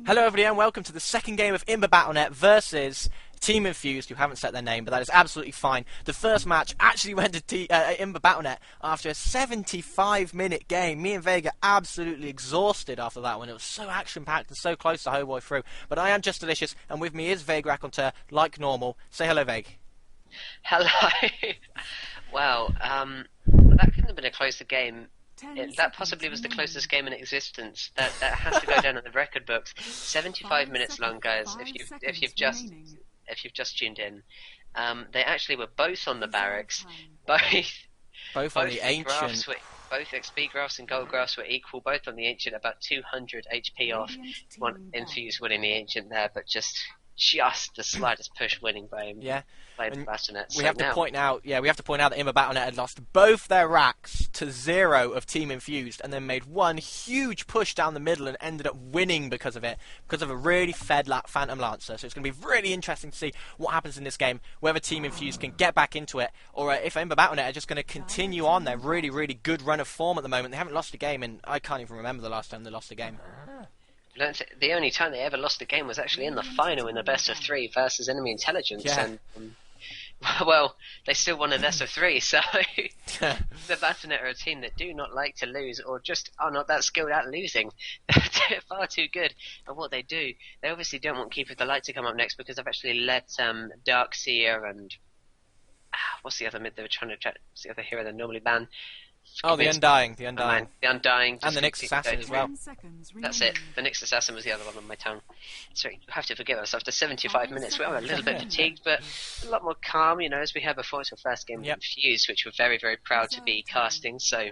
Hello everybody and welcome to the second game of Imba Battlenet versus Team Infused, who haven't set their name, but that is absolutely fine. The first match actually went to Imba Battlenet after a 75-minute game. Me and Vega absolutely exhausted after that one. It was so action-packed and so close the whole way through. But I am just delicious, and with me is Vega Raconteur, like normal. Say hello, Veg. Hello. Wow, that couldn't have been a closer game. That possibly was the closest game in existence. That has to go down in the record books. 75 minutes long, guys. If you've just tuned in, they actually were both on the barracks. Both on the ancient. Both XP graphs and gold graphs were equal. Both on the ancient, about 200 HP off. One Infused winning the ancient there, but just the slightest push winning by him. Yeah. Playing the Battlenet. We have to point out that Imba Battlenet had lost both their racks to 0 of Team Infused, and then made one huge push down the middle and ended up winning because of it, because of a really fed Phantom Lancer. So it's going to be really interesting to see what happens in this game, whether Team Infused can get back into it, or if Imba Battlenet are just going to continue on their really, really good run of form at the moment. They haven't lost a game, and I can't even remember the last time they lost a game. The only time they ever lost a game was actually in the final in the best of 3 versus enemy intelligence. Yeah. And well, they still won a best of 3, so the Battlenet are a team that do not like to lose, or just are not that skilled at losing. They're far too good at what they do. They obviously don't want Keeper of the Light to come up next because they've actually let Darkseer and what's the other mid they were trying to check? What's the other hero they normally ban? Oh, the Undying. The Undying. And the Nyx Assassin as well. That's it. The Nyx Assassin was the other one on my tongue. Sorry, you have to forgive us. After 75 minutes, we were a little bit fatigued, but a lot more calm, as we had before. It's our first game with Infused, which we're very, very proud to be casting, so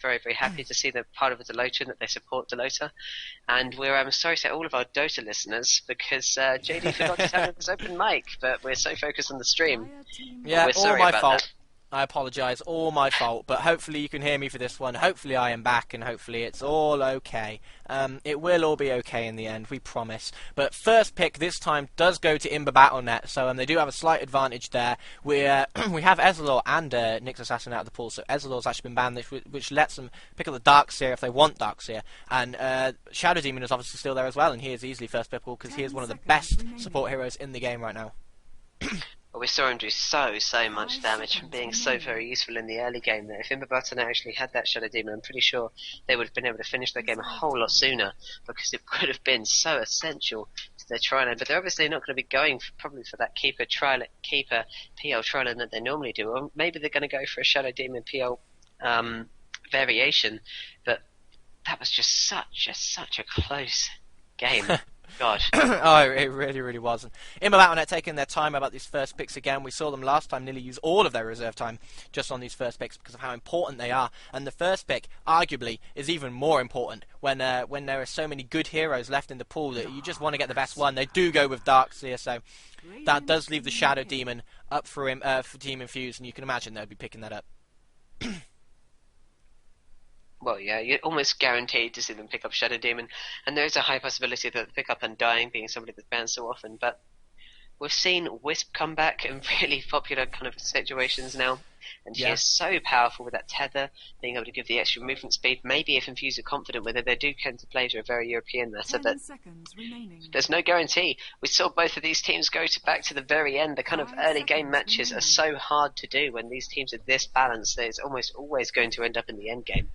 very, very happy to see they're part of the DelotA and that they support DelotA. And we're sorry to all of our Dota listeners, because JD forgot to turn on his open mic, but we're so focused on the stream. Yeah, we're sorry all my about fault. that. I apologise, all my fault, but hopefully you can hear me for this one. Hopefully I am back, and hopefully it's all okay. It will all be okay in the end, we promise. But first pick this time does go to Imba Battlenet, so they do have a slight advantage there. We have Ezreal and Nyx Assassin out of the pool, so Ezreal's actually been banned, which lets them pick up the Darkseer if they want Darkseer. And Shadow Demon is obviously still there as well, and he is easily first pickable because he is one of the best support heroes in the game right now. But we saw him do so much damage from being so very useful in the early game that if Imba Battlenet actually had that Shadow Demon, I'm pretty sure they would have been able to finish their game a whole lot sooner, because it would have been so essential to their trial. But they're obviously not going to be going probably for that Keeper PL trial that they normally do, or maybe they're going to go for a Shadow Demon PL variation. But that was just such a close game. God. Oh, it really, really wasn't. Imba Battlenet taking their time about these first picks again. We saw them last time nearly use all of their reserve time just on these first picks because of how important they are. And the first pick, arguably, is even more important when there are so many good heroes left in the pool that you just want to get the best one. They do go with Darkseer, so that does leave the Shadow Demon up for Team Infused, and you can imagine they'll be picking that up. Well, yeah, you're almost guaranteed to see them pick up Shadow Demon, and there is a high possibility that they'll pick up Undying, being somebody that's banned so often, but we've seen Wisp come back in really popular kind of situations now, and she is so powerful with that tether, being able to give the extra movement speed. Maybe if Infused are confident with it, they do tend to play to a very European meta, but there's no guarantee. We saw both of these teams go back to the very end. The kind of early game matches are so hard to do when these teams are this balanced that it's almost always going to end up in the end game.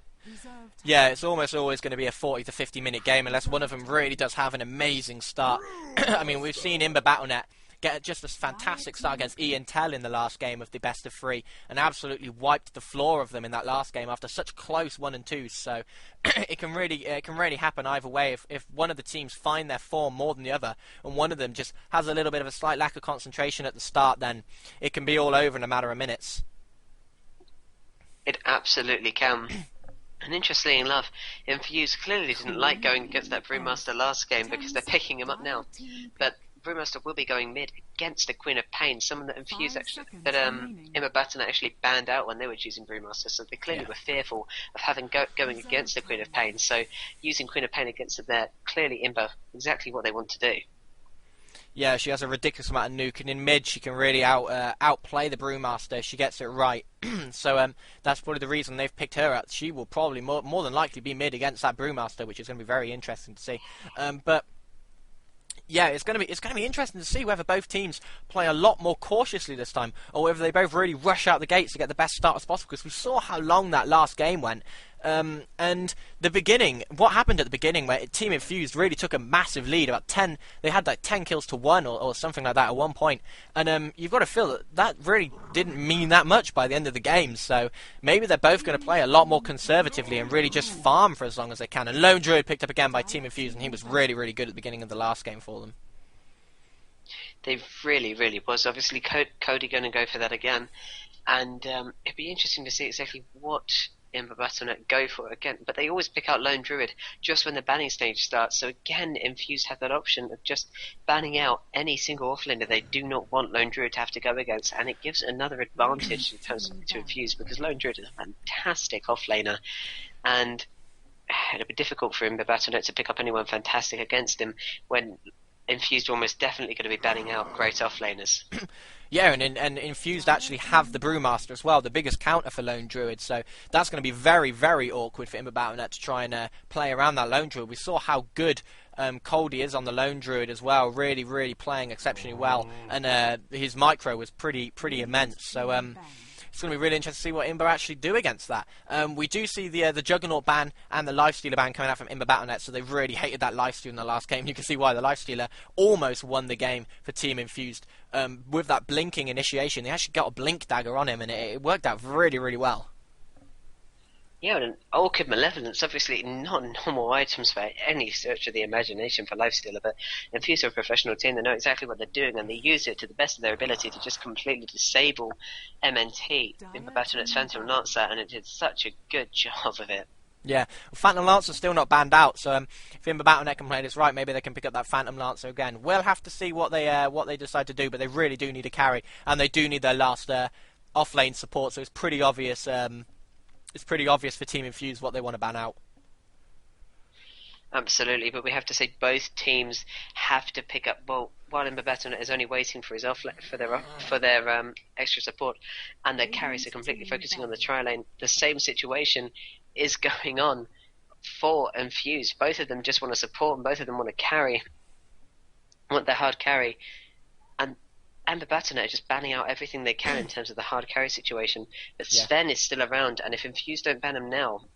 Yeah, it's almost always going to be a 40 to 50 minute game unless one of them really does have an amazing start. I mean, we've seen Imba Battlenet get just a fantastic start against Intel in the last game of the best of 3 and absolutely wiped the floor of them in that last game after such close 1 and 2s. So it can really happen either way. If one of the teams find their form more than the other and one of them just has a little bit of a slight lack of concentration at the start, then it can be all over in a matter of minutes. It absolutely can. And interestingly enough, Infused clearly didn't like going against that Brewmaster last game because they're picking him up now. But Brewmaster will be going mid against the Queen of Pain, someone that Infused Imba Battlenet actually banned out when they were choosing Brewmaster, so they clearly were fearful of going against the Queen of Pain. So using Queen of Pain against them there, clearly Imba, exactly what they want to do. Yeah, she has a ridiculous amount of nuke, and in mid she can really outplay the Brewmaster. She gets it right. So that's probably the reason they've picked her up. She will probably more than likely be mid against that Brewmaster, which is going to be very interesting to see. But Yeah, it's gonna be interesting to see whether both teams play a lot more cautiously this time, or whether they both really rush out the gates to get the best start as possible. Because we saw how long that last game went, and the beginning. What happened at the beginning, where Team Infused really took a massive lead, about 10. They had like 10 kills to 1 or something like that at one point, and you've got to feel that really didn't mean that much by the end of the game. So maybe they're both going to play a lot more conservatively and really just farm for as long as they can. And Lone Druid picked up again by Team Infused, and he was really, really good at the beginning of the last game for them. They really, really was. Obviously, Cody going to go for that again, and it'd be interesting to see exactly what Imba Battlenet go for again. But they always pick out Lone Druid just when the banning stage starts. So again, Infused have that option of just banning out any single offlaner they do not want Lone Druid to have to go against, and it gives another advantage in terms of to Infused, because Lone Druid is a fantastic offlaner, and it'll be difficult for Imba Battlenet to pick up anyone fantastic against him when Infused are almost definitely going to be banning out great offlaners. Yeah, and Infused actually have the Brewmaster as well, the biggest counter for Lone Druid, so that's going to be very, very awkward for Imba Battlenet to try and play around that Lone Druid. We saw how good Coldy is on the Lone Druid as well, really, really playing exceptionally well, and his micro was pretty immense, so it's going to be really interesting to see what Imba actually do against that. We do see the Juggernaut ban and the Lifestealer ban coming out from Imba Battlenet, so they really hated that Lifesteal in the last game. You can see why the Lifestealer almost won the game for Team Infused. With that blinking initiation, they actually got a blink dagger on him, and it worked out really, really well. Yeah, and Orchid Malevolence, obviously not normal items by any stretch of the imagination for Lifestealer, but Infused are a professional team, they know exactly what they're doing, and they use it to the best of their ability to just completely disable MNT in Battlenet's Phantom Lancer, and it did such a good job of it. Yeah, Phantom Lancer's still not banned out, so if Imba Battlenet can play this right, maybe they can pick up that Phantom Lancer again. We'll have to see what they decide to do, but they really do need a carry, and they do need their last off-lane support, so it's pretty obvious. It's pretty obvious for Team Infused what they want to ban out. Absolutely, but we have to say both teams have to pick up. Well, while Imba Battlenet is only waiting for his for their extra support, and their carries are completely focusing on the tri-lane, the same situation is going on for Infused. Both of them just want to support, and both of them want to carry, want their hard carry, and Imba Battlenet are just banning out everything they can in terms of the hard carry situation. But Sven is still around, and if Infused don't ban him now,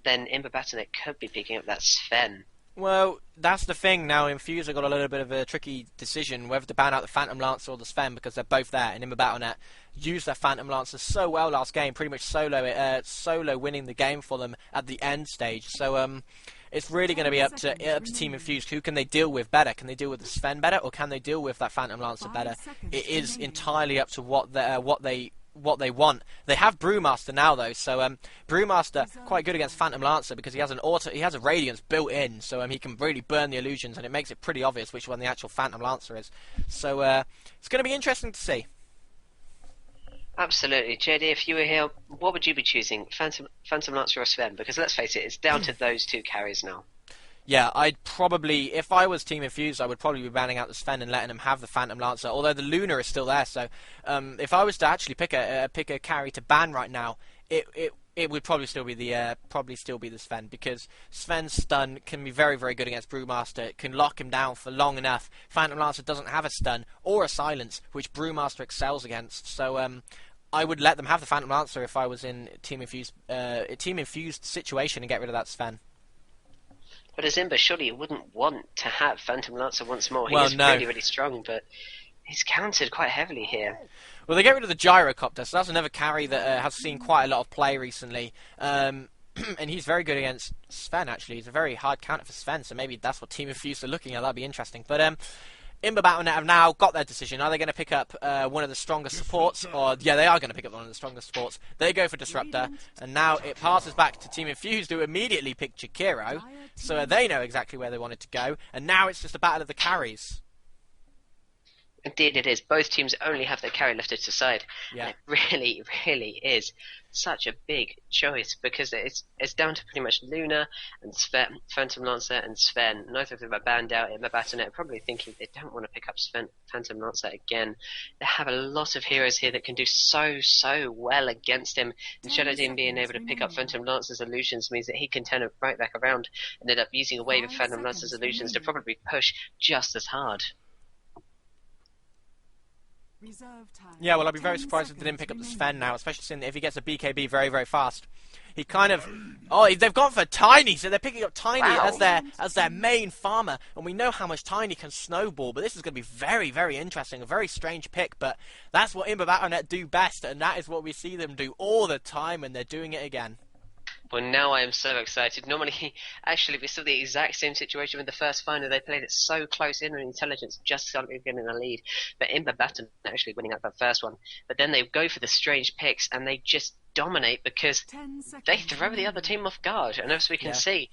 then Imba Battlenet could be picking up that Sven. Well, that's the thing now. Infused have got a little bit of a tricky decision whether to ban out the Phantom Lancer or the Sven, because they're both there, and Imba Battlenet used their Phantom Lancer so well last game, pretty much solo winning the game for them at the end stage. So it's really going to be up to Team Infused. Who can they deal with better? Can they deal with the Sven better, or can they deal with that Phantom Lancer better? It is entirely up to what they want. They have Brewmaster now though, so Brewmaster quite good against Phantom Lancer because he has a Radiance built in, so he can really burn the illusions, and it makes it pretty obvious which one the actual Phantom Lancer is. So it's going to be interesting to see. Absolutely. JD, if you were here, what would you be choosing? Phantom Lancer or Sven? Because let's face it, it's down to those two carries now. Yeah, I'd probably, if I was Team Infused, I would probably be banning out the Sven and letting him have the Phantom Lancer, although the Luna is still there, so if I was to actually pick a carry to ban right now, it would probably still be the Sven, because Sven's stun can be very, very good against Brewmaster. It can lock him down for long enough. Phantom Lancer doesn't have a stun or a silence, which Brewmaster excels against, so I would let them have the Phantom Lancer if I was in Team Infused situation and get rid of that Sven. But as Imba, surely you wouldn't want to have Phantom Lancer once more. He Well, is no. really, really strong, but he's countered quite heavily here. Well, they get rid of the Gyrocopter, so that's another carry that has seen quite a lot of play recently. And he's very good against Sven, actually. He's a very hard counter for Sven, so maybe that's what Team Infused are looking at. That'd be interesting. But Imba Battlenet have now got their decision. Are they going to pick up one of the strongest supports? Or yeah, they are going to pick up one of the strongest supports. They go for Disruptor, and now it passes back to Team Infused, who immediately pick Jakiro, so they know exactly where they wanted to go. And now it's just a battle of the carries. Indeed it is. Both teams only have their carry left to side. Yeah. And it really, really is such a big choice because it's down to pretty much Luna and Sven, Phantom Lancer and Sven. Neither of them are banned out in the Battlenet, probably thinking they don't want to pick up Sven, Phantom Lancer again. They have a lot of heroes here that can do so well against him. And Shadow Demon being able to pick up Phantom Lancer's illusions means that he can turn it right back around and end up using a wave of Phantom Lancer's illusions to probably push just as hard. Yeah, well, I'd be very surprised if they didn't pick up the Sven now, especially seeing if he gets a BKB very fast. He kind of... Oh, they've gone for Tiny, so they're picking up Tiny as their main farmer. And we know how much Tiny can snowball, but this is going to be very interesting. A very strange pick, but that's what Imba Battlenet do best, and that is what we see them do all the time, and they're doing it again. Well, now I am so excited. Normally, actually, we saw the exact same situation with the first final. They played it so close in, and Intelligence just started getting a lead. But Imba Battlenet actually winning out that first one. But then they go for the strange picks, and they just dominate because they throw the other team off guard. And as we can see,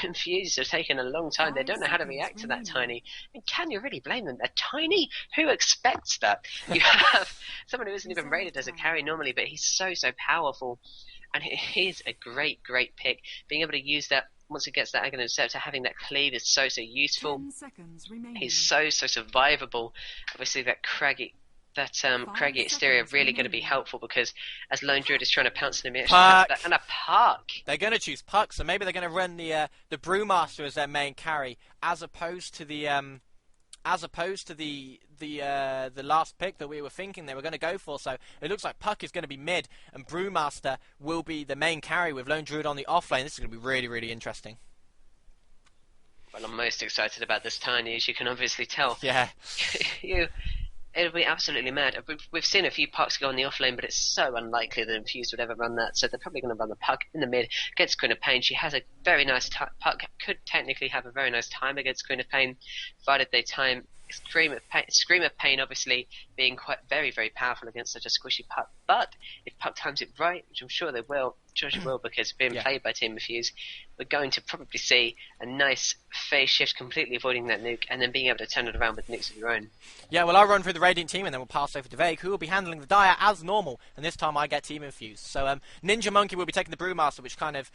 Infused have taken a long time. They don't know how to react to that Tiny. And can you really blame them? A Tiny? Who expects that? You have someone who isn't even rated as a carry normally, but he's so powerful. And it is a great pick. Being able to use that once he gets that Aghanim Scepter, having that cleave is so useful. He's so survivable. Obviously, that craggy exterior really going to be helpful because as Lone Druid is trying to pounce on him, and a Puck. They're going to choose Puck, so maybe they're going to run the Brewmaster as their main carry, as opposed to the last pick that we were thinking they were going to go for. So it looks like Puck is going to be mid, and Brewmaster will be the main carry with Lone Druid on the offlane. This is going to be really interesting. Well, I'm most excited about this Tiny, as you can obviously tell. Yeah. It'll be absolutely mad. We've seen a few Pucks go on the offlane, but it's so unlikely that Infused would ever run that. So they're probably going to run the Puck in the mid against Queen of Pain. She has a very nice Puck, could technically have a very nice time against Queen of Pain, provided they time Scream of Pain, obviously being quite very powerful against such a squishy Puck. But if Puck times it right, which I'm sure they will, because being played by Team Infused, we're going to probably see a nice phase shift, completely avoiding that nuke, and then being able to turn it around with nukes of your own. Yeah, well, I'll run through the Radiant team, and then we'll pass over to Vague, who will be handling the Dire as normal, and this time I get Team Infused. So Ninja Monkey will be taking the Brewmaster, which kind of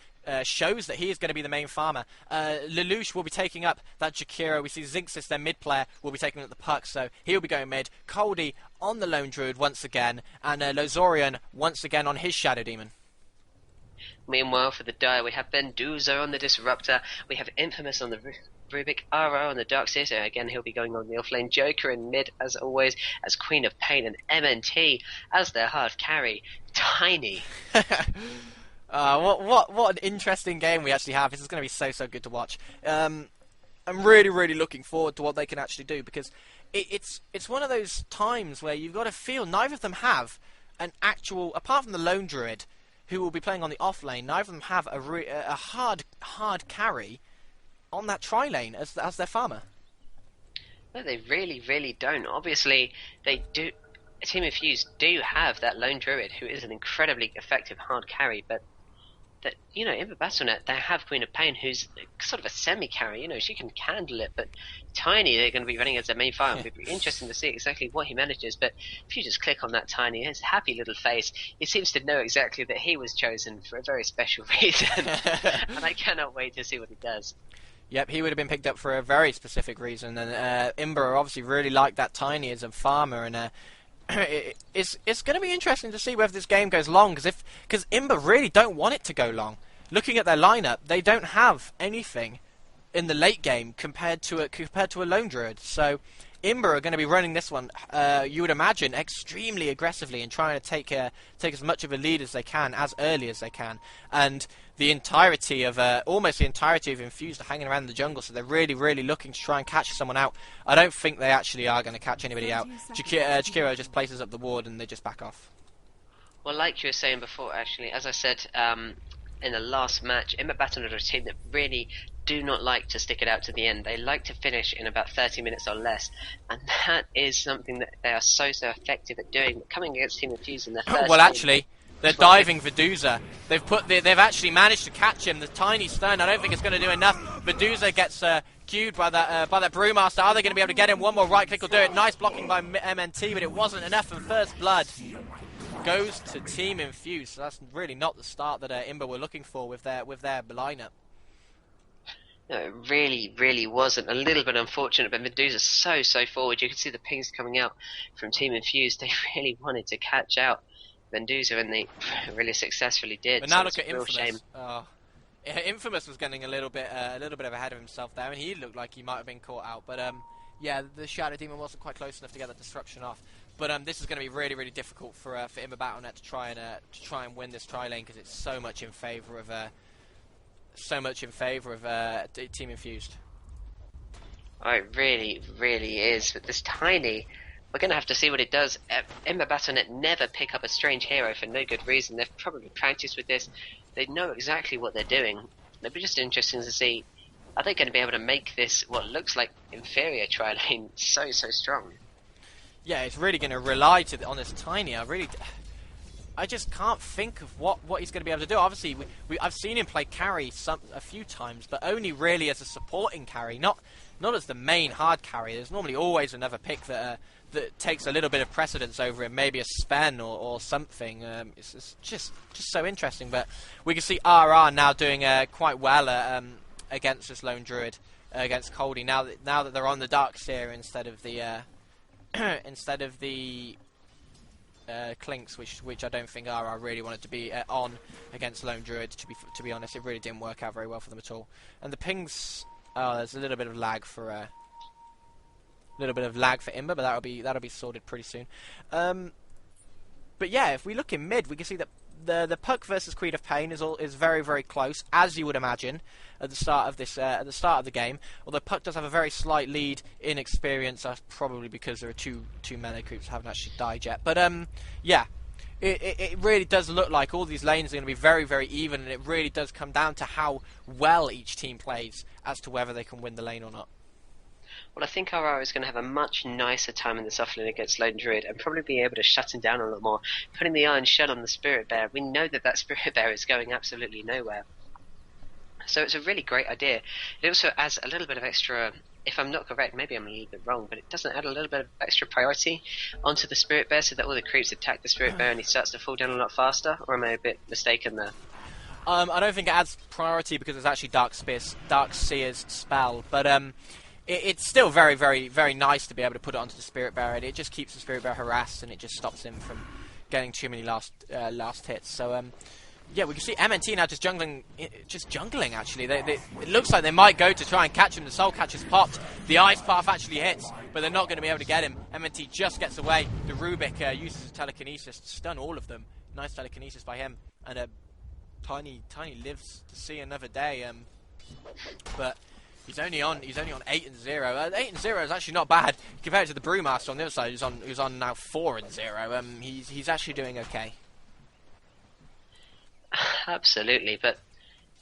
shows that he is going to be the main farmer. Lelouch will be taking up that Jakiro. We see Zinxis, their mid player, will be taking up the Puck, so he'll be going mid. Coldy on the Lone Druid once again, and Lozorian once again on his Shadow Demon. Meanwhile, for the Dire, we have Benduza on the Disruptor, we have Infamous on the Rubik, Ara on the Darkseer, so again he'll be going on the offlane, Joker in mid as always, as Queen of Pain, and MNT as their hard carry, Tiny. What an interesting game we actually have. This is going to be so good to watch. I'm really looking forward to what they can actually do, because it's one of those times where you've got to feel neither of them have an actual, apart from the Lone Druid, who will be playing on the off lane, neither of them have a hard carry on that tri-lane as their farmer. No, they really don't. Obviously, they do. Team Infused do have that Lone Druid, who is an incredibly effective hard carry, but that, in the Battlenet, they have Queen of Pain, who's sort of a semi-carry, she can handle it, but Tiny, they're going to be running as their main farm. It'll be interesting to see exactly what he manages, but if you just click on that Tiny, his happy little face, he seems to know exactly that he was chosen for a very special reason, and I cannot wait to see what he does. Yep, he would have been picked up for a very specific reason, and Imba obviously really liked that Tiny as a farmer, and it's going to be interesting to see whether this game goes long, because Imba really don't want it to go long. Looking at their lineup, they don't have anything in the late game compared to a Lone Druid. So Imba are going to be running this one, you would imagine, extremely aggressively and trying to take as much of a lead as they can, as early as they can. And the entirety of almost the entirety of Infused are hanging around the jungle, so they're really looking to try and catch someone out. I don't think they actually are going to catch anybody out. Jakiro just places up the ward and they just back off. Well, like you were saying before, actually, as I said in the last match, Imba Battlenet are a team that really do not like to stick it out to the end. They like to finish in about 30 minutes or less, and that is something that they are so effective at doing. But coming against Team Infused in their first well, actually, they're diving Veduza. They've actually managed to catch him. The Tiny stun, I don't think it's going to do enough. Veduza gets skewed by that Brewmaster. Are they going to be able to get him? One more right click will do it. Nice blocking by MNT, but it wasn't enough. And first blood goes to Team Infused. So that's really not the start that Imba were looking for with their lineup. No, it really, really wasn't. A little bit unfortunate, but Medusa's so forward. You can see the pings coming out from Team Infused. They really wanted to catch out Medusa, and they really successfully did. But now so look at real Infamous. shame. Infamous was getting a little bit ahead of himself there, and he looked like he might have been caught out. But yeah, the Shadow Demon wasn't quite close enough to get that disruption off. But this is going to be really, really difficult for Imba Battlenet to try and win this tri lane, because it's so much in favour of Team Infused. Oh, it really, really is. But this Tiny, we're going to have to see what it does. Imba Battlenet never pick up a strange hero for no good reason. They've probably practiced with this. They know exactly what they're doing. It'll be just interesting to see, are they going to be able to make this, what looks like inferior tri lane, so strong? Yeah, it's really going to rely on this Tiny. I just can't think of what he's going to be able to do. Obviously, I've seen him play carry a few times, but only really as a supporting carry, not as the main hard carry. There's normally always another pick that takes a little bit of precedence over him, maybe a Spen or something. It's just so interesting. But we can see RR now doing quite well against this Lone Druid, against Coldy. Now that they're on the Dark Seer instead of the Clinks, which I don't think RR really wanted to be on against Lone Druid. To be honest, it really didn't work out very well for them at all. And the pings, there's a little bit of lag for Imba, but that'll be sorted pretty soon. But yeah, if we look in mid, we can see that the Puck versus Creed of Pain is very, very close, as you would imagine at the start of the game. Although Puck does have a very slight lead in experience, that's probably because there are two mana creeps that haven't actually died yet. But yeah, it really does look like all these lanes are going to be very, very even, and it really does come down to how well each team plays as to whether they can win the lane or not. Well, I think RR is going to have a much nicer time in this offlane against Lone Druid, and probably be able to shut him down a lot more, putting the Iron Shell on the Spirit Bear. We know that Spirit Bear is going absolutely nowhere. So it's a really great idea. It also adds a little bit of extra, if I'm not correct, maybe I'm a little bit wrong, but it doesn't add a little bit of extra priority onto the Spirit Bear so that all the creeps attack the Spirit Bear and he starts to fall down a lot faster, or am I a bit mistaken there? I don't think it adds priority because it's actually Dark Seer's spell, but it's still very, very, very nice to be able to put it onto the Spirit Bear. It just keeps the Spirit Bear harassed, and it just stops him from getting too many last hits. So yeah, we can see MNT now just jungling actually. It looks like they might go to try and catch him. The Soul Catcher's popped. The Ice Path actually hits, but they're not going to be able to get him. MNT just gets away. The Rubik uses his telekinesis to stun all of them. Nice telekinesis by him. And Tiny lives to see another day. But he's only on 8-0. 8-0 is actually not bad compared to the Brewmaster on the other side, who's on now 4-0. He's actually doing okay. Absolutely, but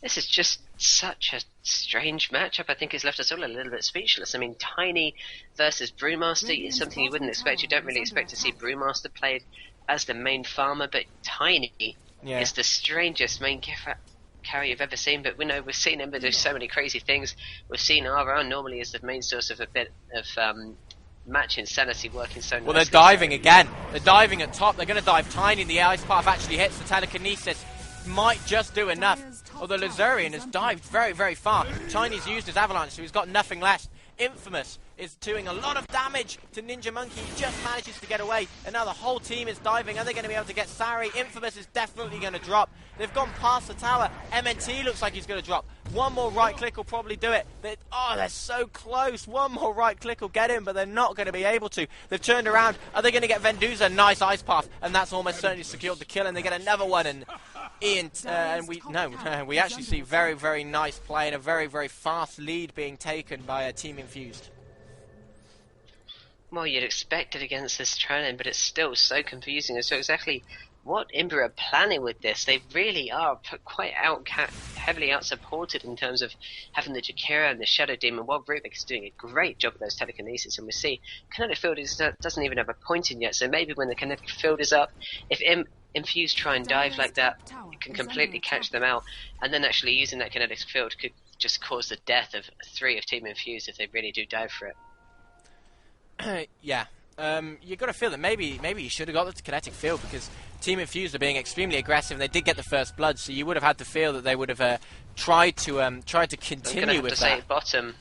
this is just such a strange matchup. I think it's left us all a little bit speechless. I mean, Tiny versus Brewmaster is something you wouldn't expect. You don't really expect to see Brewmaster played as the main farmer, but Tiny is the strangest main carry you've ever seen. But we've seen Imba do so many crazy things. We've seen RR normally as the main source of a bit of match insanity working so nicely. Well, they're diving again. They're diving at top. They're going to dive Tiny. The Ice Path actually hits. The telekinesis might just do enough. Although Lazurian has dived very, very far. Tiny's used his avalanche, so he's got nothing left. Infamous is doing a lot of damage to Ninja Monkey. He just manages to get away, and now the whole team is diving. Are they going to be able to get Sari? Infamous is definitely going to drop. They've gone past the tower. MNT looks like he's going to drop. One more right click will probably do it. They're so close. One more right click will get him, but they're not going to be able to. They've turned around. Are they going to get Venduza? Nice Ice Path, and that's almost certainly secured the kill, and they get another one. And Ian, we actually see very, very nice play and a very, very fast lead being taken by a Team Infused. Well, you'd expect it against this training, but it's still so confusing as to exactly what Imba are planning with this. They really are quite heavily out-supported in terms of having the Jakira and the Shadow Demon, while Rubik is doing a great job with those telekinesis. And we see Kinetic Field doesn't even have a point in yet, so maybe when the Kinetic Field is up, if Infused try and dive like that, it can completely catch them out, and then actually using that Kinetic Field could just cause the death of 3 of Team Infused if they really do dive for it. Yeah. You've got to feel that maybe you should have got the kinetic field, because Team Infused are being extremely aggressive and they did get the first blood, so you would have had to feel that they would have tried to continue with that. Say bottom.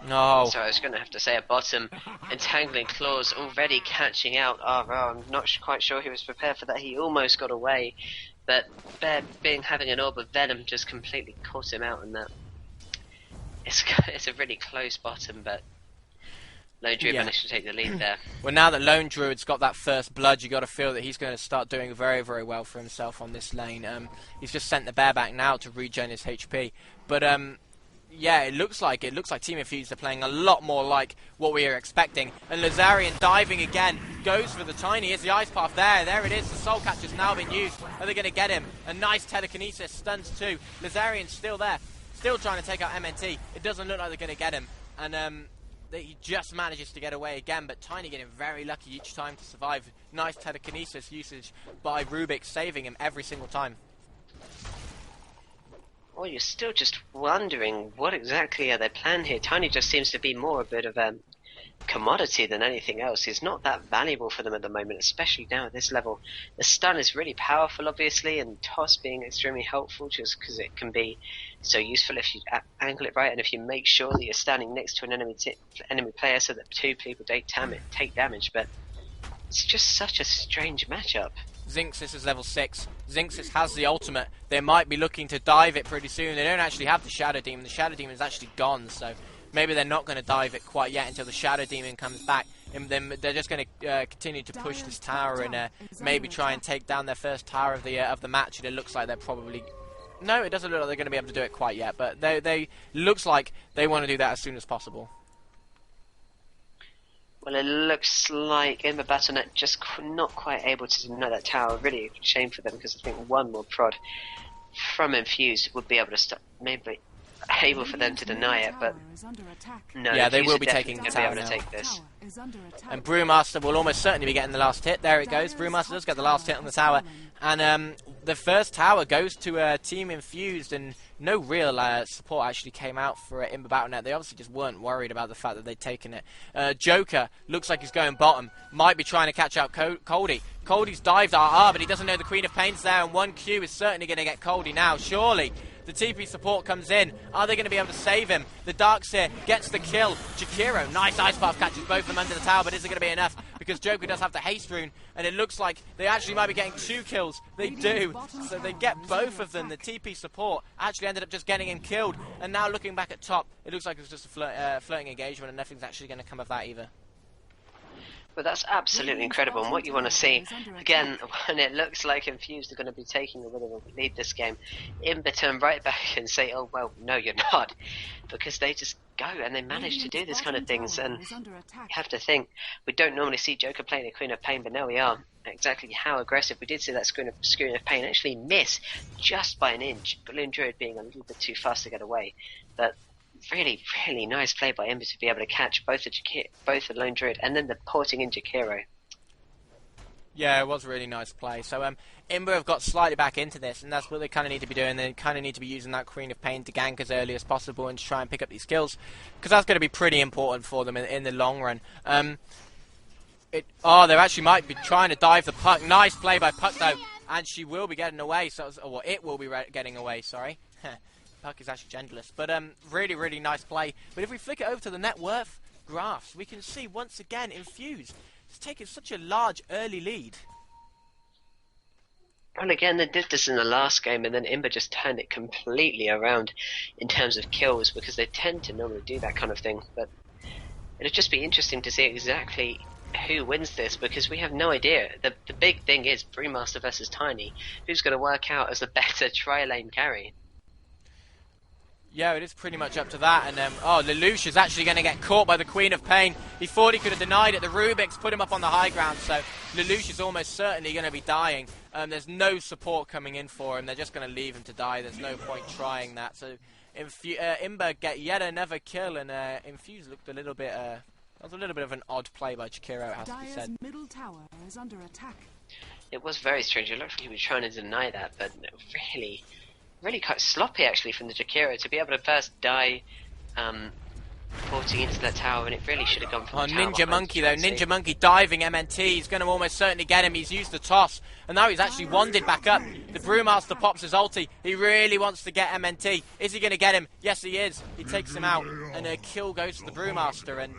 No. So I was going to have to say a bottom. Entangling claws already catching out. Oh, I'm not quite sure he was prepared for that. He almost got away, but Bear having an orb of venom just completely caught him out, and that it's a really close bottom, but Lone Druid managed to take the lead there. Well, now that Lone Druid's got that first blood, you got to feel that he's going to start doing very, very well for himself on this lane. He's just sent the bear back now to regen his HP, but yeah, it looks like Team Infused are playing a lot more like what we were expecting. And Lazarian diving again, goes for the tiny. Is the ice path there? There it is. The soul catcher's now been used. Are they going to get him? A nice telekinesis, stuns too. Lazarian's still there, still trying to take out MNT. It doesn't look like they're going to get him, and he just manages to get away again. But Tiny getting very lucky each time to survive. Nice telekinesis usage by Rubik, saving him every single time. Well, you're still just wondering what exactly are they planning here. Tiny just seems to be more a bit of a commodity than anything else. He's not that valuable for them at the moment, especially now at this level. The stun is really powerful, obviously, and toss being extremely helpful just because it can be so useful if you angle it right and if you make sure that you're standing next to an enemy player so that 2 people take damage. But it's just such a strange matchup. Zinxis is level 6. Zinxis has the ultimate. They might be looking to dive it pretty soon. They don't actually have the Shadow Demon. The Shadow Demon is actually gone, so maybe they're not going to dive it quite yet until the Shadow Demon comes back. And then they're just going to continue to push this tower and maybe try and take down their first tower of the match. And it looks like they're probably... No, it doesn't look like they're going to be able to do it quite yet, but they looks like they want to do that as soon as possible. Well, it looks like Imba Battlenet just not quite able to deny that tower. Really a shame for them, because I think one more prod from Infused would be able to stop, maybe able for them to deny it, but no. Yeah, they will be taking the tower now. Take this. And Brewmaster will almost certainly be getting the last hit. There it goes. Brewmaster does get the last hit on the tower, and the first tower goes to Team Infused, and no real support actually came out for Imba Battlenet. They obviously just weren't worried about the fact that they'd taken it. Joker looks like he's going bottom. Might be trying to catch out Coldy. Coldy's dived RR, but he doesn't know the Queen of Pain's there, and 1Q is certainly going to get Coldy now, surely. The TP support comes in. Are they going to be able to save him? The Darkseer gets the kill. Jakiro, nice ice path, catches both of them under the tower, but is it going to be enough? Because Joker does have the haste rune, and it looks like they actually might be getting 2 kills. They do. So they get both of them. The TP support actually ended up just getting him killed. And now looking back at top, it looks like it was just a flirting engagement, and nothing's actually going to come of that either. But that's absolutely incredible, and what you want to see, again, when it looks like Infused are going to be taking a bit of a lead this game, Imba turn right back and say, oh, well, no, you're not, because they just go and they manage to do this kind of things, and you have to think, we don't normally see Joker playing a Queen of Pain, but now we are. Exactly how aggressive. We did see that Screen of Pain actually miss just by an inch, Balloon Druid being a little bit too fast to get away, but really, really nice play by Imba to be able to catch both the Lone Druid and then the porting in Jakiro. Yeah, it was a really nice play. So Imba have got slightly back into this, and that's what they kind of need to be doing. They kind of need to be using that Queen of Pain to gank as early as possible and to try and pick up these kills, because that's going to be pretty important for them in the long run. They actually might be trying to dive the Puck. Nice play by Puck, though, and she will be getting away. It will be getting away, sorry. Puck is actually genderless, but really, really nice play. But if we flick it over to the net worth graphs, we can see once again Infused has taken such a large early lead. Well, again, they did this in the last game, and then Imba just turned it completely around in terms of kills, because they tend to normally do that kind of thing. But it'll just be interesting to see exactly who wins this, because we have no idea. The big thing is Brewmaster versus Tiny. Who's going to work out as the better tri-lane carry? Yeah, it is pretty much up to that, and Lelouch is actually going to get caught by the Queen of Pain. He thought he could have denied it. The Rubik's put him up on the high ground, so Lelouch is almost certainly going to be dying. There's no support coming in for him. They're just going to leave him to die. There's no point trying that. So Imba get yet another kill, and Infused looked a little bit... that was a little bit of an odd play by Jakiro, it has to be said. Middle tower is under attack. It was very strange. It looked like he was trying to deny that, but really... really quite sloppy actually from the Jakiro to be able to first die porting into that tower, and it really should have gone from Oh, the tower Ninja behind Monkey to try though. and Ninja save. Monkey diving MNT. He's going to almost certainly get him. He's used the toss. And now he's actually wanded back up. The Brewmaster pops his ulti. He really wants to get MNT. Is he going to get him? Yes, he is. He takes him out. And a kill goes to the Brewmaster. And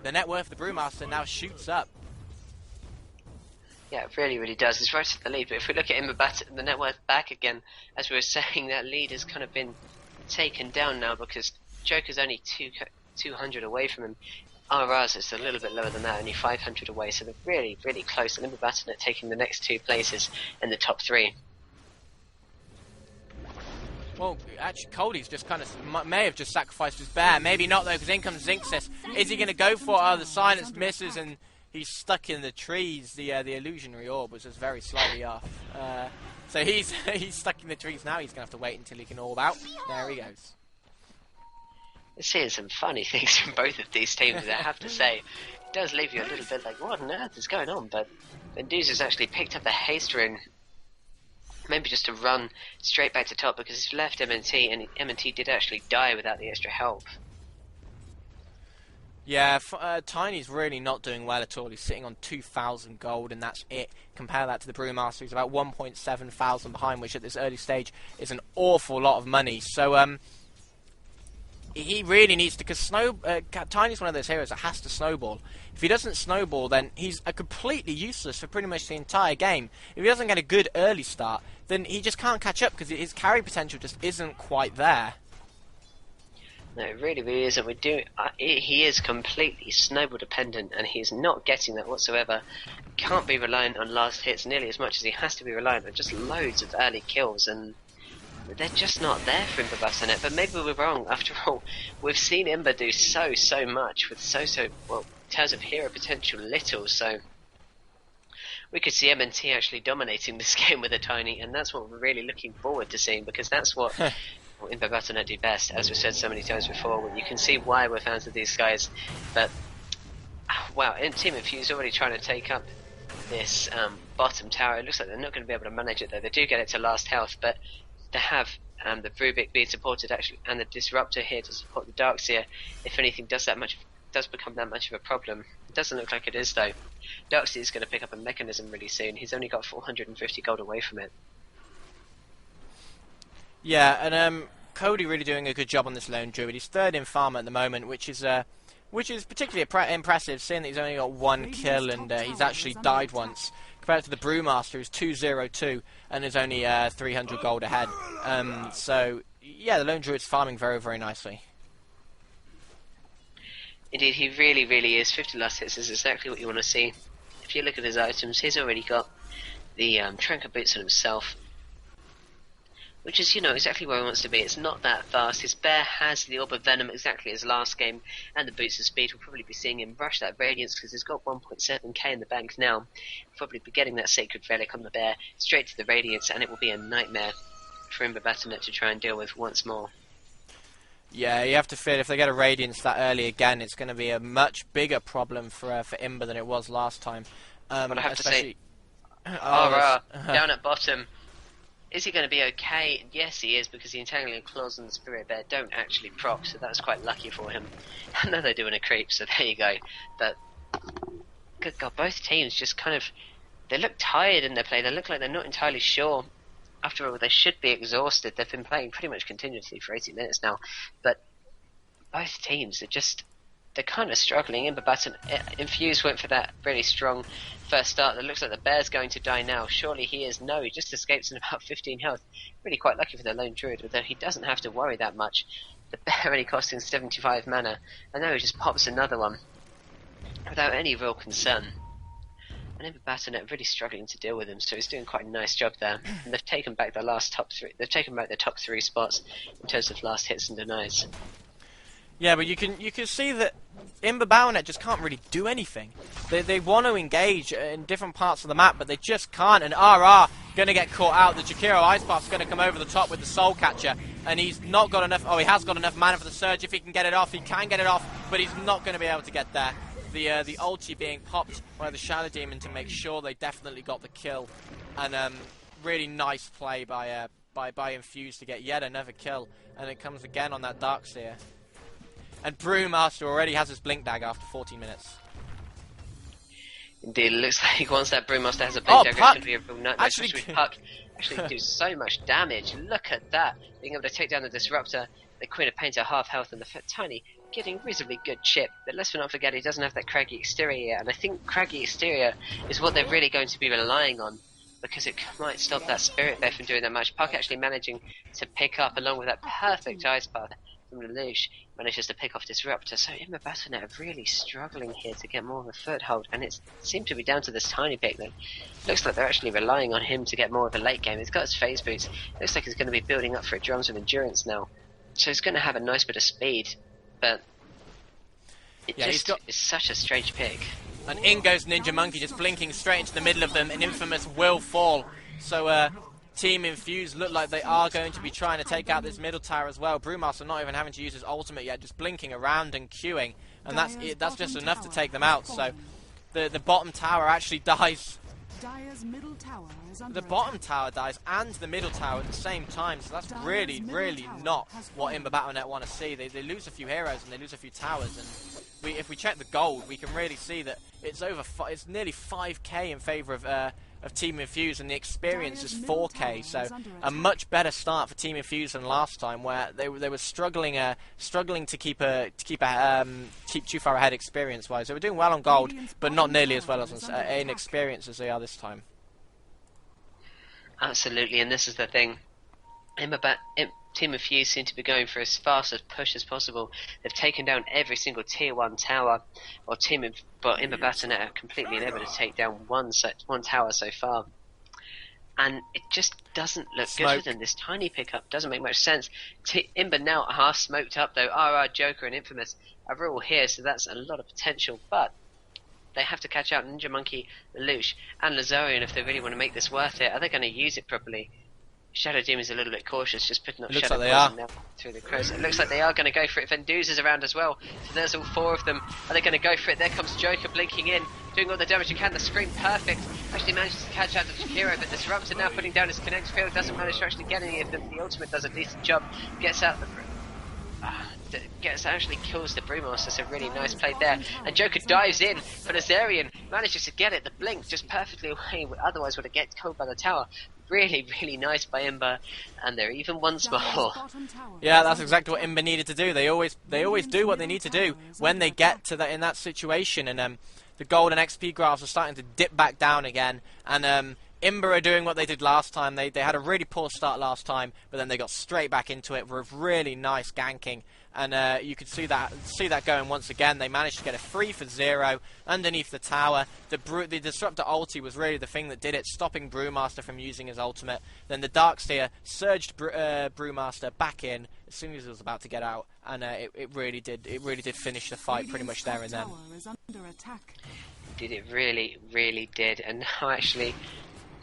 the net worth of the Brewmaster now shoots up. Yeah, it really, really does. It's right at the lead. But if we look at Imba, the net worth back again, as we were saying, that lead has kind of been taken down now because Joker's only 200 away from him. RR's is a little bit lower than that, only 500 away, so they're really, really close. And Imba Battlenet taking the next 2 places in the top 3. Well, actually, Cody's just kind of may have just sacrificed his bear. Maybe not, though, because in comes Zinxis. Is he going to go for it? Oh, the silence misses, and he's stuck in the trees. The illusionary orb was just very slightly off. So he's stuck in the trees now. He's going to have to wait until he can orb out. There he goes. We're seeing some funny things from both of these teams, I have to say. It does leave you a little bit like, what on earth is going on? But Mendoza's actually picked up the haste rune, maybe just to run straight back to top, because he's left MNT, and MNT did actually die without the extra help. Yeah, Tiny's really not doing well at all. He's sitting on 2,000 gold, and that's it. Compare that to the Brewmaster, who's about 1.7 thousand behind, which at this early stage is an awful lot of money. So, he really needs to, because Tiny's one of those heroes that has to snowball. If he doesn't snowball, then he's completely useless for pretty much the entire game. If he doesn't get a good early start, then he just can't catch up because his carry potential just isn't quite there. No, it really, really isn't. He is completely snowball dependent, and he's not getting that whatsoever. Can't be reliant on last hits nearly as much as he has to be reliant on just loads of early kills, and they're just not there for Imba Battlenet. But maybe we're wrong. After all, we've seen Imba do so much with well, in terms of hero potential, little. So we could see MNT actually dominating this game with a Tiny, and that's what we're really looking forward to seeing, because that's what Imba Battlenet do best. As we've said so many times before, you can see why we're fans of these guys. But wow, Team Infused already trying to take up this bottom tower. It looks like they're not going to be able to manage it though. They do get it to last health, but to have the Rubik being supported actually, and the Disruptor here to support the Darkseer, if anything does become that much of a problem. It doesn't look like it is though. Darkseer is going to pick up a mechanism really soon. He's only got 450 gold away from it. Yeah, and Cody really doing a good job on this lone druid. He's third in farm at the moment, which is particularly impressive, seeing that he's only got 1 kill and he's actually died once, compared to the Brewmaster, who's 202 and is only 300 gold ahead. So yeah, the lone druid's farming very, very nicely. Indeed, he really, really is. 50 last hits is exactly what you want to see. If you look at his items, he's already got the Tranker Boots on himself, which is, exactly where he wants to be. It's not that fast. His bear has the Orb of Venom exactly as last game, and the Boots of Speed. We'll probably be seeing him rush that Radiance because he's got 1.7k in the bank now. We'll probably be getting that Sacred Relic on the bear straight to the Radiance, and it will be a nightmare for Imba Battlenet to try and deal with once more. Yeah, you have to fear if they get a Radiance that early again, it's going to be a much bigger problem for Imba than it was last time. But I have to say, down at bottom. Is he going to be okay? Yes, he is, because the Entangling Claws and the Spirit Bear don't actually proc, so that's quite lucky for him. I know they're doing a creep, so there you go. But, good God, both teams just they look tired in their play. They look like they're not entirely sure. After all, they should be exhausted. They've been playing pretty much continuously for 80 minutes now. But both teams are they're kind of struggling. Imba Battlenet, Infused went for that really strong first start. It looks like the bear's going to die now. Surely he is. No, he just escapes in about 15 health. Really quite lucky for the lone druid, although he doesn't have to worry that much. The bear only costing 75 mana, and now he just pops another one without any real concern. And Imba Battlenet really struggling to deal with him, so he's doing quite a nice job there. And they've taken back the top 3 spots in terms of last hits and denies. Yeah, but you can see that Imba Battlenet just can't really do anything. They want to engage in different parts of the map, but they just can't. And RR going to get caught out. The Jakiro Ice Path's going to come over the top with the Soul Catcher, and he's not got enough. Oh, he has got enough mana for the Surge. If he can get it off, he can get it off, but he's not going to be able to get there. The ulti being popped by the Shadow Demon to make sure they definitely got the kill, and really nice play by by Infused to get yet another kill, and it comes again on that Darkseer. And Brewmaster already has his Blink Dagger after 14 minutes. Indeed, it looks like once that Brewmaster has a Blink Dagger, it's going to be a real nightmare. Actually, Puck actually do so much damage. Look at that. Being able to take down the Disruptor, the Queen of Pain's at half health, and the Tiny getting reasonably good chip. But let's not forget, he doesn't have that craggy exterior yet, and I think craggy exterior is what they're really going to be relying on, because it might stop that Spirit Bear from doing that much. Puck actually managing to pick up, along with that perfect Ice Path from Lelouch, manages to pick off Disruptor. So Imba Battlenet are really struggling here to get more of a foothold, and it seemed to be down to this Tiny pick then. Looks like they're actually relying on him to get more of a late game. He's got his phase boots. Looks like he's going to be building up for a drums of endurance now. So he's going to have a nice bit of speed, but it's such a strange pick. And in goes Ninja Monkey, just blinking straight into the middle of them, and Infamous will fall. So Team Infused look like they are going to be trying to take out this middle tower as well. Brewmaster not even having to use his ultimate yet, just blinking around and queuing, and that's just enough to take them out. So the bottom tower actually dies. The bottom tower dies and the middle tower at the same time, so that's really not what Imba Battlenet want to see. They lose a few heroes and they lose a few towers, and if we check the gold, we can really see that it's it's nearly 5k in favour of Team Infused, and the experience is 4k. So a much better start for Team Infused than last time, where they were struggling to keep too far ahead experience wise. They were doing well on gold, but not nearly as well as in experience as they are this time. Absolutely, and this is the thing. Team Infused seem to be going for as fast a push as possible. They've taken down every single tier 1 tower, but Imba Battlenet are completely unable to take down one tower so far. And it just doesn't look good for them. This Tiny pickup doesn't make much sense. Imba now half smoked up though. RR, Joker and Infamous are all here, so that's a lot of potential, but they have to catch out Ninja Monkey, Lelouch and Lazarian if they really want to make this worth it. Are they going to use it properly? Shadow Demon's a little bit cautious, just putting up Shadow Poison now through the crows. It looks like they are going to go for it. Venduz is around as well, so there's all 4 of them. Are they going to go for it? There comes Joker blinking in, doing all the damage he can. The screen perfect. Actually manages to catch out to Shakiro, but Disruptor now putting down his connect field. Doesn't manage to actually get any of them. The ultimate does a decent job. Gets out actually kills the Brewmaster, so really nice play there. And Joker dives in, but Azarian manages to get it. The blink just perfectly away, otherwise would have get killed by the tower. Really nice by Imba, and they're even once more. Yeah, that's exactly what Imba needed to do. They always do what they need to do when they get to in that situation, and the gold and XP graphs are starting to dip back down again, and Imba are doing what they did last time. They had a really poor start last time, but then they got straight back into it with really nice ganking. And you could see that going once again. They managed to get a 3 for 0 underneath the tower. The Disruptor ulti was really the thing that did it, stopping Brewmaster from using his ultimate. Then the Darkseer surged Brewmaster back in as soon as he was about to get out, and it really did finish the fight pretty much there and then. It really did, and now actually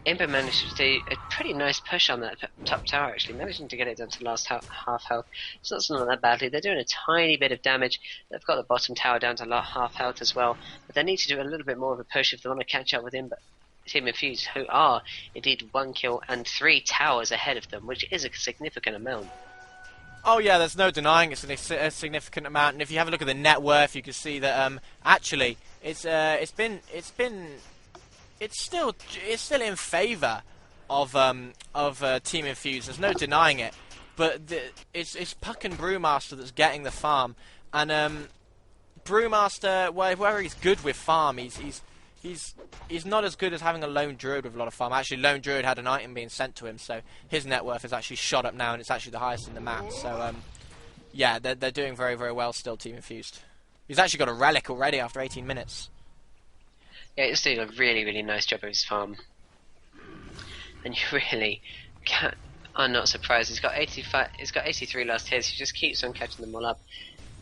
Imba managed to do a pretty nice push on that top tower, actually, managing to get it down to last half health. So that's not that badly. They're doing a tiny bit of damage. They've got the bottom tower down to half health as well, but they need to do a little bit more of a push if they want to catch up with Imba. Team Infused, who are indeed 1 kill and 3 towers ahead of them, which is a significant amount. Oh yeah, there's no denying it's a significant amount, and if you have a look at the net worth, you can see that actually it's still in favour of Team Infused. There's no denying it, but it's Puck and Brewmaster that's getting the farm, and Brewmaster, whether he's good with farm, he's not as good as having a Lone Druid with a lot of farm. Actually, Lone Druid had an item being sent to him, so his net worth is actually shot up now, and it's actually the highest in the map. So yeah, they're doing very well still, Team Infused. He's actually got a relic already after 18 minutes. Yeah, he's doing a really nice job of his farm, and you really can't. I'm not surprised. He's got 85. He's got 83 last hits. He just keeps on catching them all up,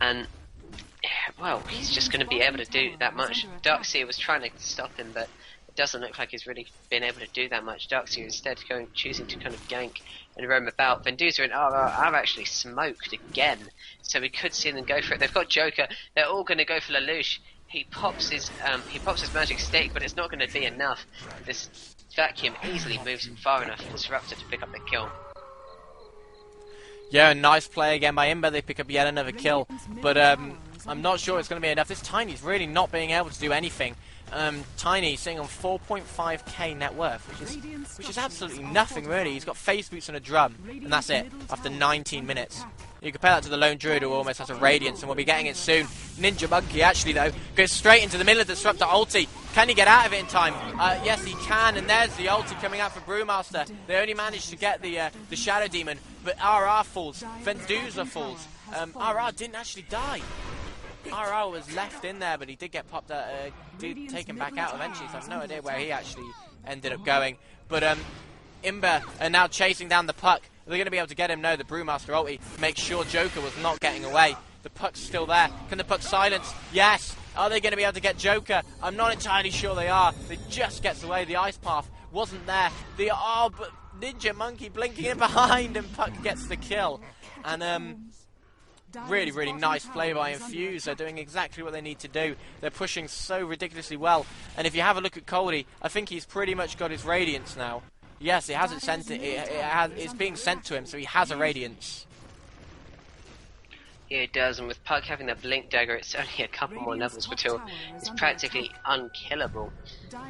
and well, he's just going to be able to do that much. Darkseer was trying to stop him, but it doesn't look like he's really been able to do that much. Darkseer instead choosing to kind of gank and roam about. Venduza and RR are actually smoked again, so we could see them go for it. They've got Joker. They're all going to go for Lelouch. He pops his magic stick, but it's not going to be enough. This vacuum easily moves him far enough for Disruptor to pick up the kill. Yeah, nice play again by Imba. They pick up yet another kill. But I'm not sure it's going to be enough. This Tiny's really not being able to do anything. Tiny sitting on 4.5k net worth, which is absolutely nothing really. He's got face boots and a drum, and that's it after 19 minutes. You compare that to the Lone Druid, who almost has a Radiance, and we'll be getting it soon. Ninja Monkey, actually, though, goes straight into the middle of the Disruptor ulti. Can he get out of it in time? Yes, he can, and there's the ulti coming out for Brewmaster. They only managed to get the Shadow Demon, but RR falls. Venduza falls. RR didn't actually die. RR was left in there, but he did get popped out, did take him back out eventually, so I have no idea where he actually ended up going. But Imba are now chasing down the puck. Are they going to be able to get him? No, the Brewmaster ulti makes sure Joker was not getting away. The puck's still there. Can the puck silence? Yes. Are they going to be able to get Joker? I'm not entirely sure they are. They just gets away. The ice path wasn't there. But Ninja Monkey blinking in behind, and puck gets the kill. And really, really nice play by Infused. They're doing exactly what they need to do. They're pushing so ridiculously well. And if you have a look at Coldy, I think he's pretty much got his Radiance now. Yes, it hasn't sent it. It's being sent to him, so he has a Radiance. Yeah, it does, and with Puck having that Blink Dagger, it's only a couple more levels until it's practically unkillable.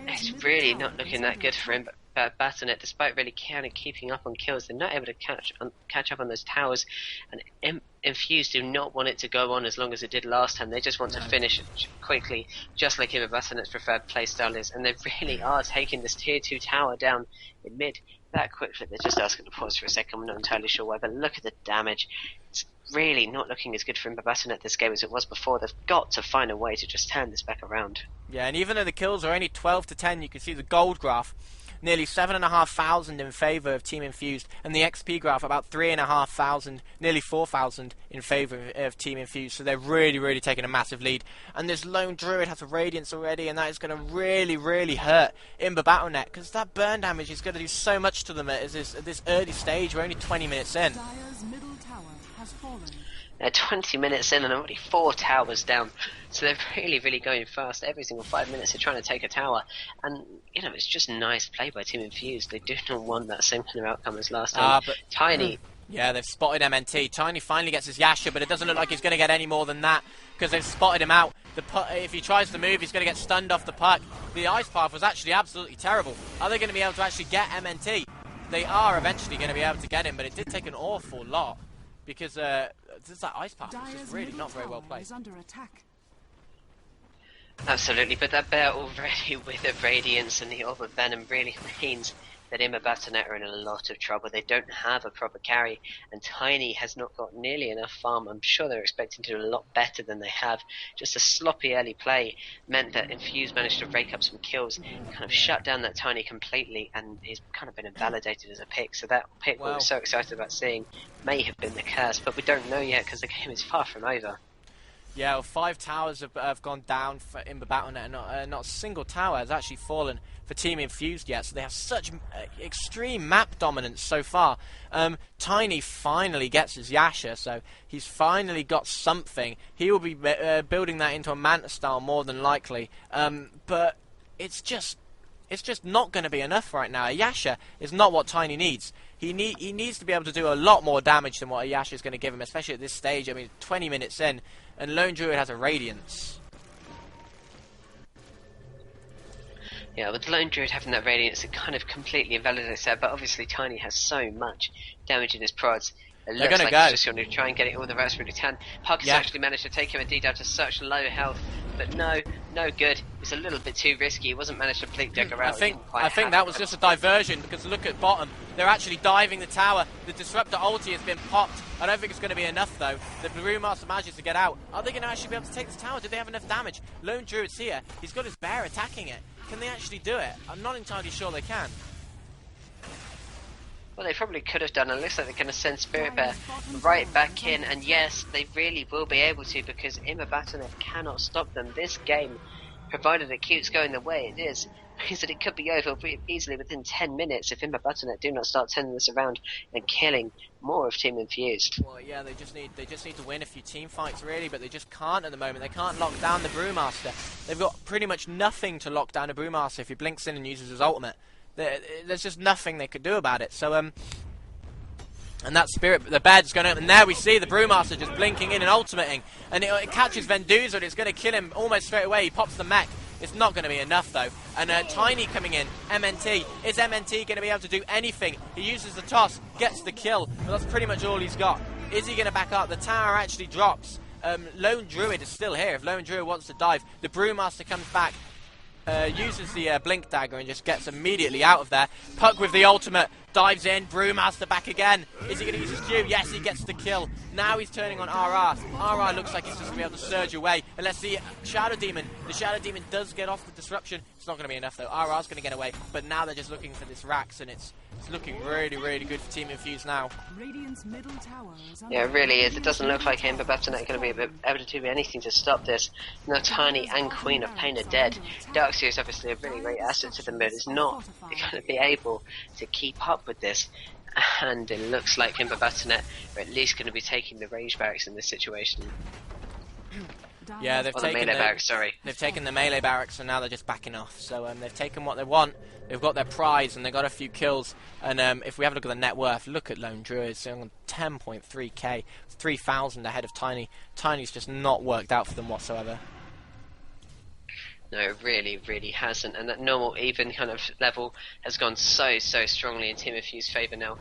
It's really not looking that good for him, but Battlenet, despite really kind of keeping up on kills, they're not able to catch up on those towers, and Infused do not want it to go on as long as it did last time. They just want to finish it quickly, just like Imba Battlonet's preferred playstyle is, and they really are taking this tier 2 tower down in mid that quickly. They're just asking to pause for a second. I'm not entirely sure why, but look at the damage. It's really not looking as good for Imba Battlenet this game as it was before. They've got to find a way to just turn this back around. Yeah, and even though the kills are only 12 to 10, you can see the gold graph. Nearly 7,500 in favour of Team Infused, and the XP graph about 3,500, nearly 4,000 in favour of Team Infused. So they're really, really taking a massive lead. And this Lone Druid has a Radiance already, and that is going to really, really hurt Imba Battlenet, because that burn damage is going to do so much to them at this early stage. We're only 20 minutes in. They're 20 minutes in and already 4 towers down. So they're really, really going fast. Every single 5 minutes they're trying to take a tower. And, you know, it's just nice play by Team Infused. They do not want that same kind of outcome as last time. But Tiny. Yeah, they've spotted MNT. Tiny finally gets his Yasha, but it doesn't look like he's going to get any more than that, because they've spotted him out. If he tries to move, he's going to get stunned off the puck. The ice path was actually absolutely terrible. Are they going to be able to actually get MNT? They are eventually going to be able to get him, but it did take an awful lot, because that ice path was just really not very well played. Absolutely, but that bear already with the Radiance and the Orb of Venom really means that Imba Battlenet are in a lot of trouble. They don't have a proper carry, and Tiny has not got nearly enough farm. I'm sure they're expecting to do a lot better than they have. Just a sloppy early play meant that Infused managed to rake up some kills, kind of shut down that Tiny completely, and he's kind of been invalidated as a pick. So that pick we were so excited about seeing may have been the curse, but we don't know yet because the game is far from over. Yeah, well, 5 towers have gone down for Imba Battlenet, and not a single tower has actually fallen for Team Infused yet, so they have such extreme map dominance so far. Tiny finally gets his Yasha, so he's finally got something. He will be building that into a Manta style more than likely, but it's just not going to be enough right now. A Yasha is not what Tiny needs. He needs to be able to do a lot more damage than what a Yasha is going to give him, especially at this stage. I mean, 20 minutes in, and Lone Druid has a Radiance. Yeah, with Lone Druid having that Radiance, it kind of completely invalidates that, but obviously Tiny has so much damage in his prods. It They're looks gonna like go. he's just going to try and get it all the rest really can. Puck has actually managed to take him indeed down to such low health, but no good. It's a little bit too risky. He wasn't managed to Blink Dagger out. I think that was just a diversion, because look at bottom. They're actually diving the tower. The Disruptor ulti has been popped. I don't think it's going to be enough, though. The Brewmaster manages to get out. Are they going to actually be able to take this tower? Do they have enough damage? Lone Druid's here. He's got his bear attacking it. Can they actually do it? I'm not entirely sure they can. Well, they probably could have done. It looks like they're going to send Spirit Bear right back in. And yes, they really will be able to, because Imba Battlenet cannot stop them. This game, provided it keeps going the way it is, means that it could be over pretty easily within 10 minutes if Imba Battlenet do not start turning this around and killing more of Team Infused. Well, yeah, they just need to win a few team fights, really, but they just can't at the moment. They can't lock down the Brewmaster. They've got pretty much nothing to lock down a Brewmaster if he blinks in and uses his ultimate. There's just nothing they could do about it. So And that spirit, the bed's going up, and there we see the Brewmaster just blinking in and ultimating, and it catches Venduza, and it's going to kill him almost straight away. He pops the mech. It's not going to be enough though. And Tiny coming in, MNT. Is MNT going to be able to do anything? He uses the toss, gets the kill, but that's pretty much all he's got. Is he going to back up? The tower actually drops. Lone Druid is still here. If Lone Druid wants to dive, the Brewmaster comes back. Uses the Blink Dagger and just gets immediately out of there. Puck with the ultimate, dives in, Brewmaster back again. Is he going to use his Q? Yes, he gets the kill. Now he's turning on RR. RR looks like he's just going to be able to surge away. And let's see, Shadow Demon. The Shadow Demon does get off the disruption. It's not going to be enough though. RR's going to get away. But now they're just looking for this Rax, and it's looking really, really good for Team Infused now. Yeah, it really is. It doesn't look like Imba Battlenet are going to be able to do anything to stop this. Now Tiny and Queen of Pain are dead. Darkseer is obviously a really great asset to them, but it's not going to be able to keep up with this. And it looks like Imba Battlenet are at least going to be taking the range barracks in this situation. Yeah, they've taken the melee barracks, sorry. They've taken the melee barracks, and now they're just backing off. So they've taken what they want. They've got their prize, and they've got a few kills. And if we have a look at the net worth, look at Lone Druid, sitting on 10.3k, 3,000 ahead of Tiny. Tiny's just not worked out for them whatsoever. No, it really, really hasn't. And that normal, even kind of level has gone so strongly in Team Infuse's favour now.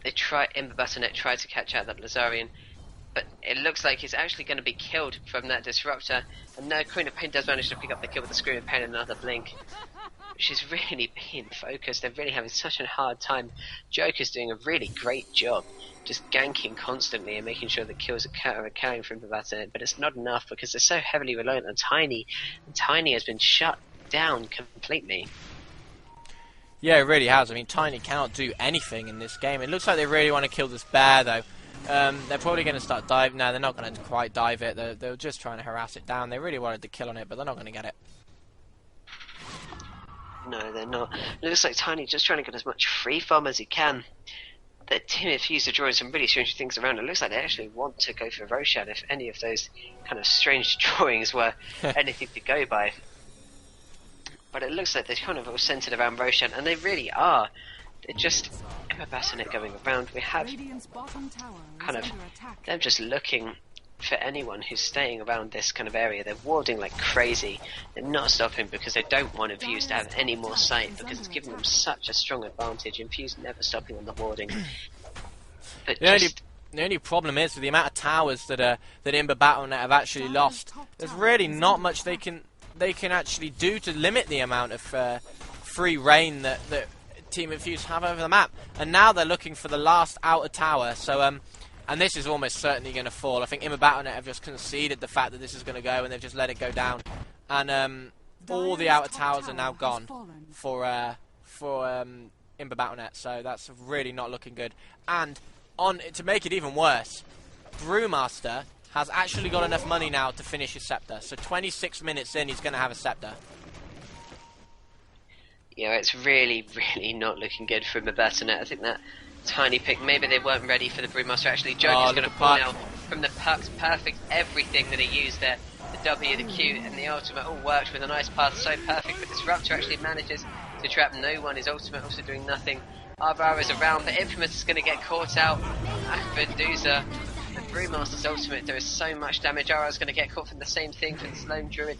Imba Battlenet tried to catch out that Blazarian, but it looks like he's actually going to be killed from that Disruptor. And now Queen of Pain does manage to pick up the kill with the Scream of Pain and another Blink. She's really being focused. They're really having such a hard time. Joker's doing a really great job, just ganking constantly and making sure the kills are occurring from the Battlenet, but it's not enough because they're so heavily reliant on Tiny, and Tiny has been shut down completely. Yeah, it really has. I mean, Tiny cannot do anything in this game. It looks like they really want to kill this bear, though. They're probably going to start diving. No, they're not going to quite dive it. They're just trying to harass it down. They really wanted the kill on it, but they're not going to get it. No, they're not. It looks like Tiny just trying to get as much free farm as he can. The Team Infused are drawing some really strange things around. It looks like they actually want to go for Roshan if any of those kind of strange drawings were anything to go by. But it looks like they're kind of all centered around Roshan, and they really are. They're just Imba Battlenet going around. We have kind of them just looking for anyone who's staying around this kind of area. They're warding like crazy. They're not stopping because they don't want Infused to have any more sight, because it's giving them such a strong advantage. Infused never stopping on the warding. But the only problem is with the amount of towers that Imba Battlenet have actually lost. There's really not much they can actually do to limit the amount of free reign that Team Infused have over the map. And now they're looking for the last outer tower. So and this is almost certainly going to fall. I think Imba Battlenet have just conceded the fact that this is going to go, and they've just let it go down. And all the outer towers are now gone for Imba Battlenet. So that's really not looking good. And to make it even worse, Brewmaster has actually got enough money now to finish his scepter. So 26 minutes in, he's going to have a scepter. Yeah, it's really, really not looking good for Imba Battlenet. I think that Tiny pick, maybe they weren't ready for the Brewmaster. Actually, Joker's going to pull now from the pucks. Perfect, everything that he used there. The W, the Q, and the ultimate all worked with a nice path. So perfect, but Disruptor actually manages to trap no one. His ultimate also doing nothing. RR is around, but Infamous is going to get caught out. Venduza, the Brewmaster's ultimate, there is so much damage. RR is going to get caught from the same thing for the Lone Druid.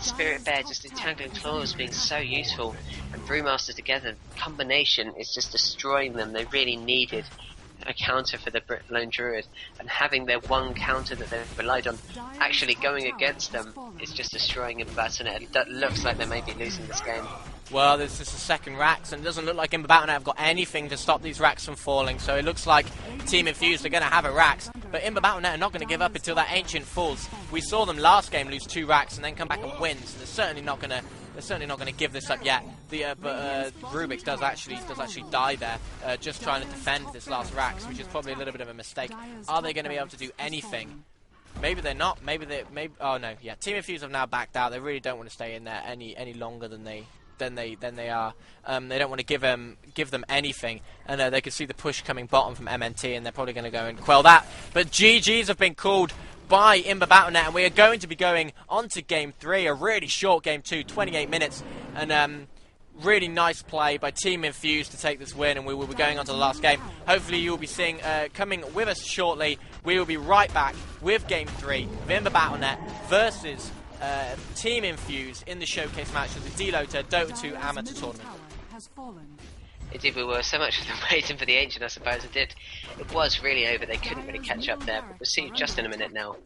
Spirit Bear, just entangling claws being so useful, and Brewmaster together, combination is just destroying them. They really needed a counter for the Lone Druid, and having their one counter that they've relied on actually going against them is just destroying Imba Battlenet. That looks like they may be losing this game. Well, this is the second Rax, and it doesn't look like Imba Battlenet have got anything to stop these Rax from falling, so it looks like Team Infused are going to have a Rax, but Imba Battlenet are not going to give up until that Ancient falls. We saw them last game lose 2 Rax and then come back and win, so they're certainly not going to give this up yet. But Rubik's does actually die there, just trying to defend this last Rax, which is probably a little bit of a mistake. Are they going to be able to do anything? Maybe they're not. Maybe. Oh no, yeah. Team Infused have now backed out. They really don't want to stay in there any longer than they are. They don't want to give them anything, and they can see the push coming bottom from MNT, and they're probably going to go and quell that. But GGs have been called by Imba Battlenet, and we are going to be going on to Game 3, a really short Game 2, 28 minutes, and Really nice play by Team Infused to take this win, and we will be going on to the last game. Hopefully you'll be seeing coming with us shortly. We will be right back with Game 3 of Imba Battlenet versus Team Infused in the showcase match of the DelotA Dota 2 Amateur Tournament. Indeed we were. So much of them waiting for the Ancient, I suppose. It was really over. They couldn't really catch up there. But we'll see you just in a minute now.